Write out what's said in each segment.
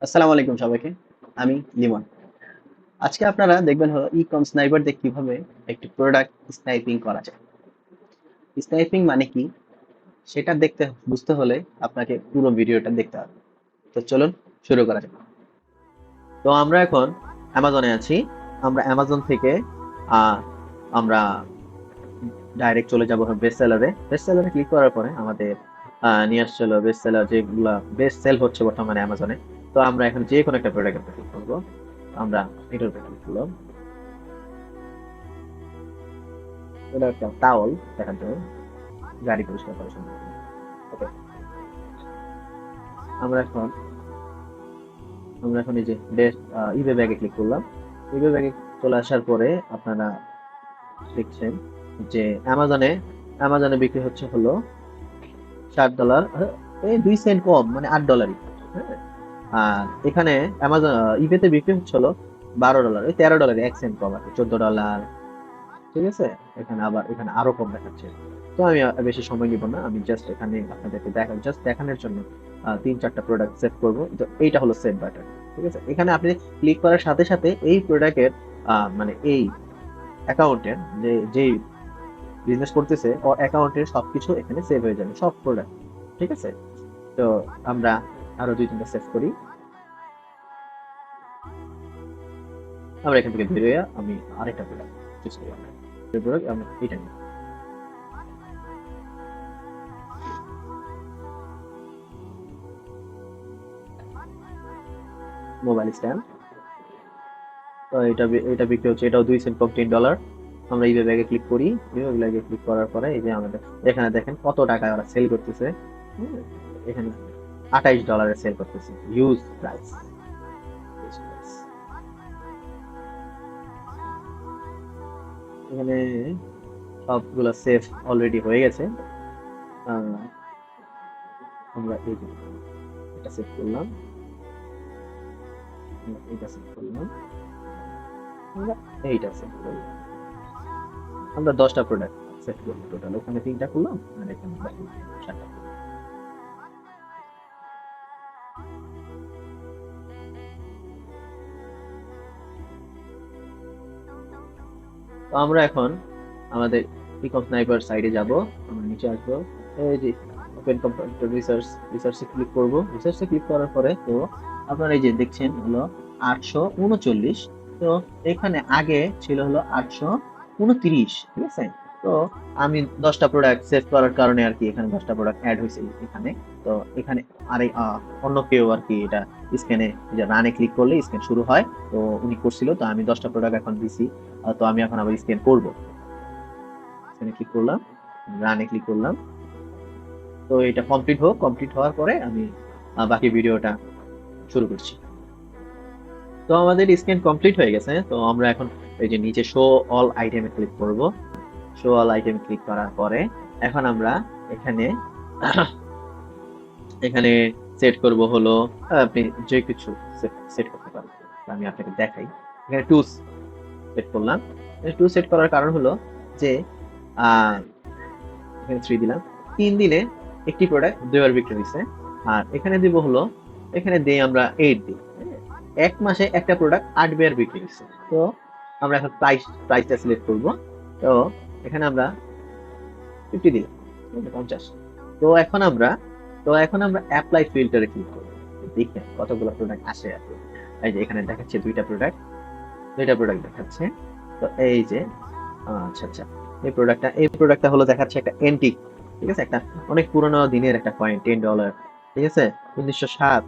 আসসালামু আলাইকুম সবাইকে। আমি লিমন। আজকে আপনারা দেখবেন হলো ই-কম স্নাইপার দিয়ে কিভাবে একটি প্রোডাক্ট স্নাইপিং করা যায়। স্নাইপিং মানে কি সেটা বুঝতে হলে আপনাকে পুরো ভিডিওটা দেখতে হবে। তো চলুন শুরু করা যাক। তো আমরা এখন অ্যামাজনে আছি। আমরা অ্যামাজন থেকে আহ, আমরা ডাইরেক্ট চলে যাব বেস্ট সেলারে। বেস্ট সেলারে ক্লিক করার পরে আমাদের নিয়ে আসছে হলো বেস্ট সেলার যেগুলা বেস্ট সেল হচ্ছে বর্তমানে অ্যামাজনে। তো আমরা এখন যে কোনো একটা প্রোডাক্ট ক্লিক করবো। আমরা এটার উপর ক্লিক করলাম। এটা একটা টাওয়াল দেখার জন্য গাড়ি পরিষ্কার করার জন্য। ওকে, আমরা এখন আমরা এখন এই যে বেস্ট ইবে ব্যাগে ক্লিক করলাম। ইবে ব্যাগে চলে আসার পরে আপনারা দেখছেন যে অ্যামাজনে বিক্রি হচ্ছে হলো $60, এই 2 সেন্ট কম, মানে $8। হ্যাঁ, আর এখানে অ্যামাজন ইবেতে বিক্রি হচ্ছে হলো $12, এই $13, 1 সেন্ট কম আর কি, $14। ঠিক আছে, এখানে আরো কম দেখাচ্ছে। তো আমি বেশি সময় নিব না, আমি জাস্ট এখানে আপনাদেরকে দেখানোর জন্য 3-4টা প্রোডাক্ট সেভ করব। তো এইটা হলো সেভ বাটন। ঠিক আছে, এখানে আপনি ক্লিক করার সাথে সাথে এই প্রোডাক্টের মানে এই অ্যাকাউন্টের যেই বিজনেস করতেছে ও অ্যাকাউন্টের সবকিছু এখানে সেভ হয়ে যাবে, সব প্রোডাক্ট। ঠিক আছে, তো আমরা আরো 2-3টা সেভ করি। আমরা এখান থেকে বেরোয়া আমি আরেকটা প্রোডাক্ট চুজ করি। আমরা প্রোডাক্ট আমরা এটা নিই, মোবাইল স্ট্যান্ড। তো এটা বিক্রি হচ্ছে, এটাও 2 সেন্ট কম, $10। আমরা ইবে ব্যাগে ক্লিক করি। ইবে ব্যাগে ক্লিক করার পরে এই যে আমাদের এখানে দেখেন কত টাকা ওরা সেল করতেছে। হুম, এখানে $28 সেল করতেছে, হিউজ প্রাইস। এখানে সবগুলো সেফ অলরেডি হয়ে গেছে। আহ, আমরা এই যে এটা সেভ করলাম, এটা সেভ করলাম, আমরা এইটা সেভ করলাম। আমরা 10টা প্রোডাক্ট সেভ করলাম টোটাল, ওখানে 3টা করলাম আর এখানে বাকি 7টা। তো আমরা এখন আমাদের পিকঅপ স্নাইপার সাইডে যাব। আমরা নিচে আসবো, এই যে ওপেন কম্পিউটার রিসার্চে ক্লিক করব। রিসার্চে ক্লিক করার পরে তো আপনারা এই যে দেখছেন হলো 839। তো এখানে আগে ছিল হলো 829। ঠিক আছে, তো আমি 10টা প্রোডাক্ট সেভ করার কারণে আর কি এখানে 10টা প্রোডাক্ট অ্যাড হয়েছে এখানে। তো এখানে আরে অন্য কেউ আর কি এটা স্ক্যানে যে রানে ক্লিক করলে স্ক্যান শুরু হয়। তো উনি করছিল, তো আমি 10টা প্রোডাক্ট এখন দিছি। তো আমি এখন আবার স্ক্যান করব। স্ক্যানে ক্লিক করলাম, রানে ক্লিক করলাম। তো এটা কমপ্লিট হোক, কমপ্লিট হওয়ার পরে আমি বাকি ভিডিওটা শুরু করছি। তো আমাদের স্ক্যান কমপ্লিট হয়ে গেছে। তো আমরা এখন এই যে নিচে শো অল আইটেমে ক্লিক করব। শো অল আইটেম ক্লিক করার পরে এখন আমরা এখানে এখানে সেট করব হলো আপনি যে কিছু সেট করতে পারেন। তো আমি আপনাকে দেখাই, এখানে টু সেট করলাম। টু সেট করার কারণ হলো যে আহ এখানে 3 দিলাম। 3 দিনে একটি প্রোডাক্ট 2 বার বিক্রি হইছে। আর এখানে দিব হলো, এখানে দেই আমরা 8 দিই। হ্যাঁ? 1 মাসে একটা প্রোডাক্ট 8 বার বিক্রি হইছে। তো আমরা এখন প্রাইসটা সিলেক্ট করব। তো এখানে আমরা 50 দিলাম, 50। তো এখন আমরা তো এখন আমরা অ্যাপ্লাই ফিল্টারে ক্লিক করব। দেখেন কতগুলো প্রোডাক্ট আসে আর কি। এই যে এখানে দেখাচ্ছে 2টা প্রোডাক্ট দেখাচ্ছে। তো এই যে আচ্ছা আচ্ছা, এই প্রোডাক্টটা হলো দেখাচ্ছে একটা এন্টিক। ঠিক আছে, একটা অনেক পুরোনো দিনের একটা কয়েন, $10। ঠিক আছে, 1907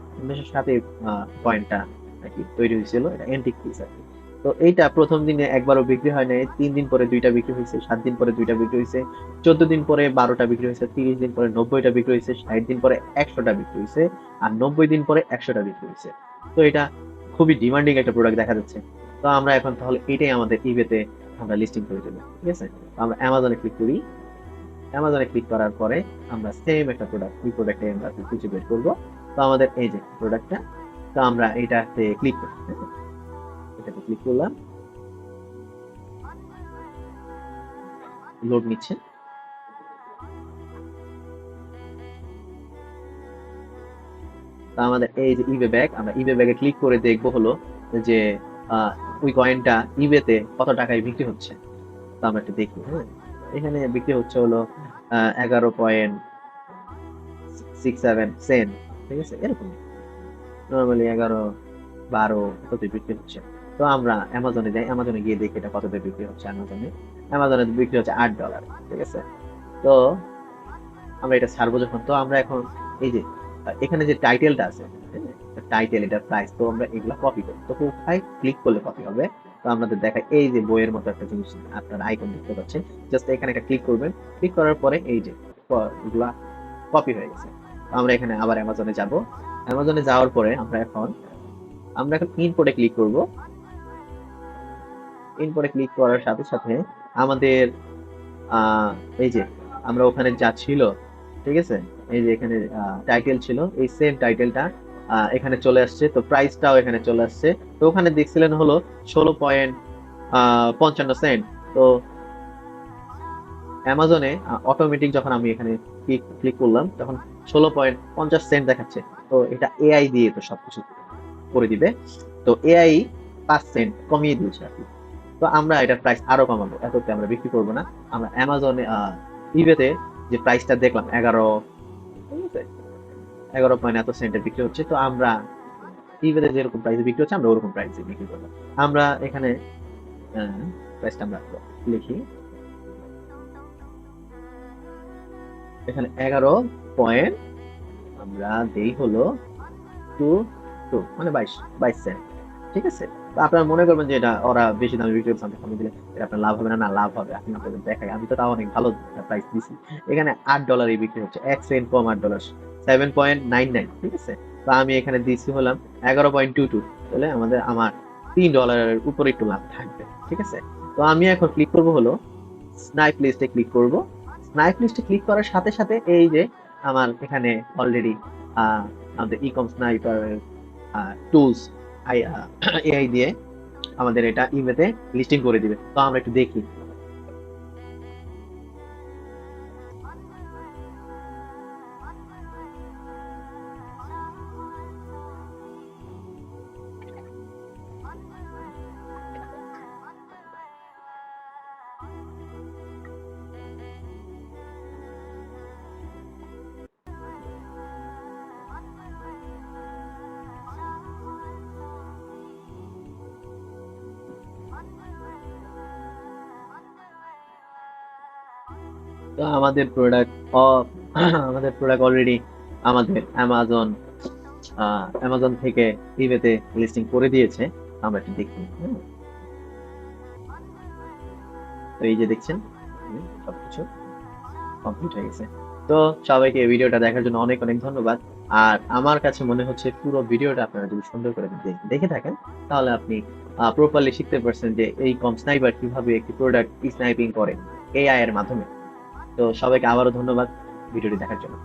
কয়েনটা আর কি তৈরি হয়েছিল, এটা এন্টিক পিস আর কি। তো এইটা প্রথম দিনে একবারও বিক্রি হয় নাই, 3 দিন পরে 2টা বিক্রি হয়েছে, 7 দিন পরে 2টা বিক্রি হয়েছে, 14 দিন পরে 12টা বিক্রি হয়েছে, 30 দিন পরে 90টা বিক্রি হয়েছে, 60 দিন পরে 100টা বিক্রি হয়েছে, আর 90 দিন পরে 100টা বিক্রি হয়েছে। তো এটা খুবই ডিমান্ডিং একটা প্রোডাক্ট দেখা যাচ্ছে। তো আমরা এখন তাহলে এটাই আমাদের ইবেতে আমরা লিস্টিং করে দেবো। ঠিক আছে, তো আমরা অ্যামাজনে ক্লিক করি। অ্যামাজনে ক্লিক করার পরে আমরা সেম একটা প্রোডাক্ট, ওই প্রোডাক্টে আমরা খুঁজে বের করবো। তো আমাদের এই যে প্রোডাক্টটা, তো আমরা এটাতে ক্লিক করি। হ্যাঁ? এটাতে ক্লিক করলাম, লোড নিচ্ছে। তো আমাদের এই যে ইবে ব্যাগ, আমরা ইবে ব্যাগে ক্লিক করে দেখবো হলো যে ওই কয়েনটা ইবেতে কত টাকায় বিক্রি হচ্ছে। তো আমরা একটু দেখি। হ্যাঁ, এখানে বিক্রি হচ্ছে হলো 11.67 সেন্ট, ঠিক আছে, এরকম নর্মালি 11-12 কত বিক্রি হচ্ছে। তো আমরা অ্যামাজনে যাই, অ্যামাজনে গিয়ে দেখি এটা কততে বিক্রি হচ্ছে। অ্যামাজনে বিক্রি হচ্ছে $8, ঠিক আছে। তো আমরা এটা ছাড়বো যখন, তো আমরা এখন এই যে এখানে যে টাইটেলটা আছে, টাইটেল, এটা প্রাইস, তো আমরা এগুলা কপি করি। তো কোথায় ক্লিক করলে কপি হবে? তো আমাদের দেখায় এই যে বইয়ের মতো একটা জিনিস আপনার আইকন দেখতে পাচ্ছেন, জাস্ট এখানে একটা ক্লিক করবেন। ক্লিক করার পরে এই যে এগুলা কপি হয়ে গেছে। তো আমরা এখানে আবার অ্যামাজনে যাব। অ্যামাজনে যাওয়ার পরে আমরা এখন ইম্পোর্টে ক্লিক করব। ইম্পোর্টে ক্লিক করার সাথে সাথে আমাদের এই যে আমরা ওখানে যা ছিল, ঠিক আছে, এই যে এখানে টাইটেল ছিল, এই সেম টাইটেলটা এখানে চলে আসছে। তো প্রাইসটাও এখানে চলে আসছে। তো ওখানে দেখছিলেন হলো 16.55 সেন্ট। তো অ্যামাজনে অটোমেটিক যখন আমি এখানে ক্লিক করলাম তখন 16.50 সেন্ট দেখাচ্ছে। তো এটা এআই দিয়ে তো সবকিছু করে দিবে। তো এআই 5 সেন্ট কমিয়ে দিয়েছে আর কি। তো আমরা এটার প্রাইস আরো কমাবো, এততে আমরা বিক্রি করবো না। আমরা অ্যামাজনে ইবেতে যে প্রাইসটা দেখলাম 11, ঠিক আছে, 11 পয়েন্ট এত সেন্টে বিক্রি হচ্ছে। তো আমরা ইবেতে যেরকম প্রাইসে বিক্রি হচ্ছে আমরা ওরকম প্রাইসে বিক্রি করবো। আমরা এখানে প্রাইসটা আমরা লিখি, এখানে 11 পয়েন্ট আমরা দেই হলো 22, মানে 22 সেন্ট, ঠিক আছে। তো আপনারা মনে করবেন যে এটা ওরা বেশি দামে বিক্রি করছে, আমাদের কমে দিলে এটা আপনার লাভ হবে না। না, লাভ হবে। আপনি আপনাদের দেখাই, আমি তো তাও অনেক ভালো প্রাইস দিছি। এখানে $8 বিক্রি হচ্ছে, 1 সেন্ট কম, $8, 7.99, ঠিক আছে। তো আমি এখানে দিচ্ছি হলাম 11.22, তাহলে আমার $3 উপরে একটু লাভ থাকবে, ঠিক আছে। তো আমি এখন ক্লিক করব হলো স্নাইপ লিস্টে ক্লিক করব। স্নাইপ লিস্টে ক্লিক করার সাথে সাথে এই যে আমার এখানে অলরেডি আমাদের ইকম স্নাইপার টুলস এআই দিয়ে আমাদের এটা ইমেতে লিস্টিং করে দিবে। তো আমরা একটু দেখি। তো আমাদের প্রোডাক্ট আমাদের প্রোডাক্ট অলরেডি আমাদের অ্যামাজন থেকে ইবেতে লিস্টিং করে দিয়েছে। আমরা একটু দেখি। তো এই যে দেখছেন, সবকিছু কমপ্লিট হয়ে গেছে। তো সবাইকে এই ভিডিওটা দেখার জন্য অনেক অনেক ধন্যবাদ। আর আমার কাছে মনে হচ্ছে পুরো ভিডিওটা আপনারা যদি সুন্দর করে দেখে থাকেন, তাহলে আপনি প্রপারলি শিখতে পারছেন যে এই কম স্নাইপার কিভাবে একটি প্রোডাক্ট স্নাইপিং করে এআই এর মাধ্যমে। তো সবাইকে আবারও ধন্যবাদ ভিডিওটি দেখার জন্য।